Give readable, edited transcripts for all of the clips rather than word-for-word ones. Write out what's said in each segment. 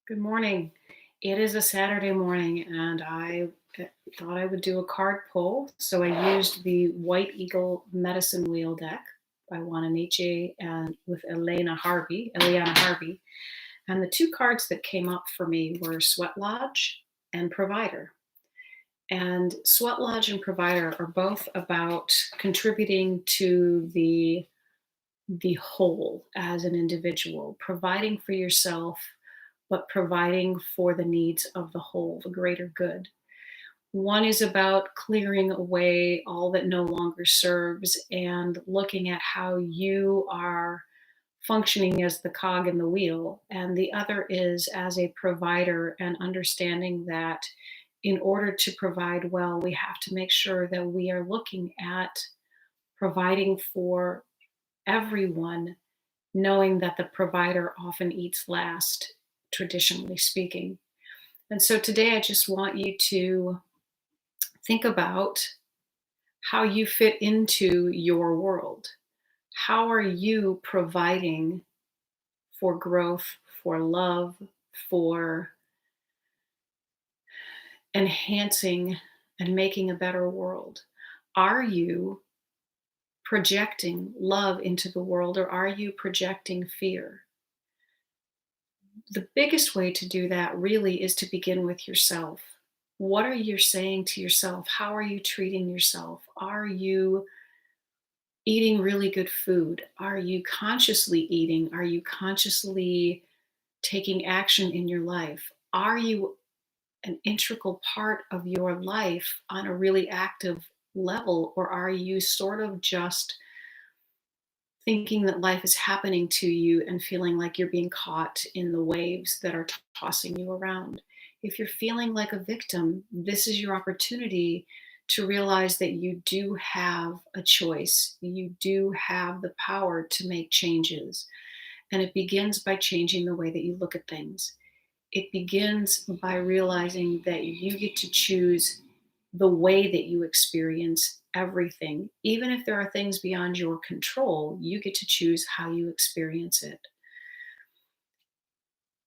Good morning. It is a Saturday morning, and thought I would do a card pull. So I used the White Eagle Medicine Wheel deck by Wa-Na-Nee-Che and with Eliana Harvey. And the two cards that came up for me were Sweat Lodge and Provider. And Sweat Lodge and Provider are both about contributing to the whole as an individual, providing for yourself, but providing for the needs of the whole, the greater good. One is about clearing away all that no longer serves and looking at how you are functioning as the cog in the wheel. And the other is as a provider and understanding that in order to provide well, we have to make sure that we are looking at providing for everyone, knowing that the provider often eats last, traditionally speaking. And so today I just want you to think about how you fit into your world. How are you providing for growth, for love, for enhancing and making a better world? Are you projecting love into the world, or are you projecting fear? The biggest way to do that really is to begin with yourself. What are you saying to yourself? How are you treating yourself? Are you eating really good food? Are you consciously eating? Are you consciously taking action in your life? Are you an integral part of your life on a really active level, or are you sort of just thinking that life is happening to you and feeling like you're being caught in the waves that are tossing you around? If you're feeling like a victim, this is your opportunity to realize that you do have a choice. You do have the power to make changes. And it begins by changing the way that you look at things. It begins by realizing that you get to choose the way that you experience everything. Even if there are things beyond your control, you get to choose how you experience it.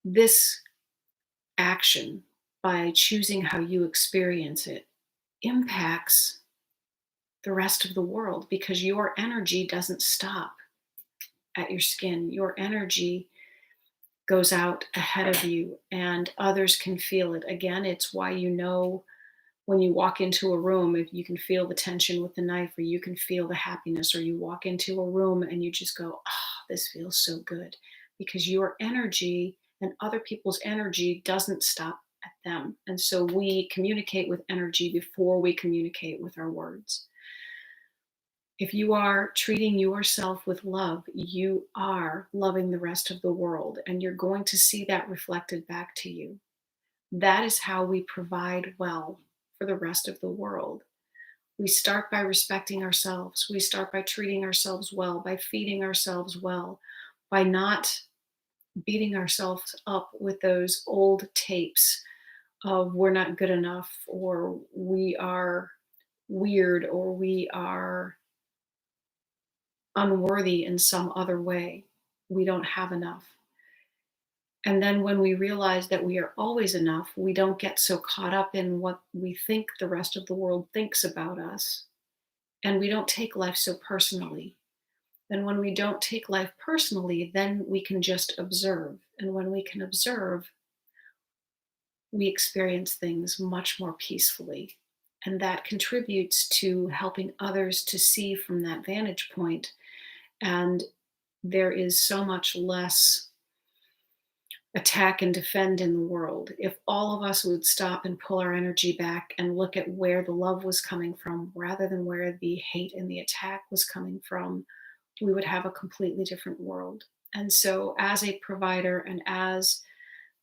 This action, by choosing how you experience it, impacts the rest of the world because your energy doesn't stop at your skin. Your energy goes out ahead of you, and others can feel it. Again, it's why you know when you walk into a room, if you can feel the tension with the knife, or you can feel the happiness, or you walk into a room and you just go, oh, this feels so good, because your energy and other people's energy doesn't stop at them. And so we communicate with energy before we communicate with our words. If you are treating yourself with love, you are loving the rest of the world, and you're going to see that reflected back to you. That is how we provide well for the rest of the world. We start by respecting ourselves. We start by treating ourselves well, by feeding ourselves well, by not beating ourselves up with those old tapes of we're not good enough, or we are weird, or we are unworthy in some other way. We don't have enough. And then when we realize that we are always enough, we don't get so caught up in what we think the rest of the world thinks about us. And we don't take life so personally. And when we don't take life personally, then we can just observe. And when we can observe, we experience things much more peacefully. And that contributes to helping others to see from that vantage point. And there is so much less attack and defend in the world. If all of us would stop and pull our energy back and look at where the love was coming from rather than where the hate and the attack was coming from, we would have a completely different world. And so, as a provider and as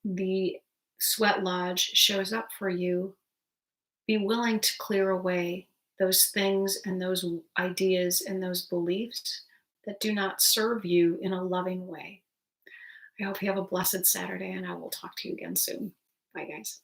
the Sweat Lodge shows up for you, be willing to clear away those things and those ideas and those beliefs that do not serve you in a loving way. I hope you have a blessed Saturday, and I will talk to you again soon. Bye, guys.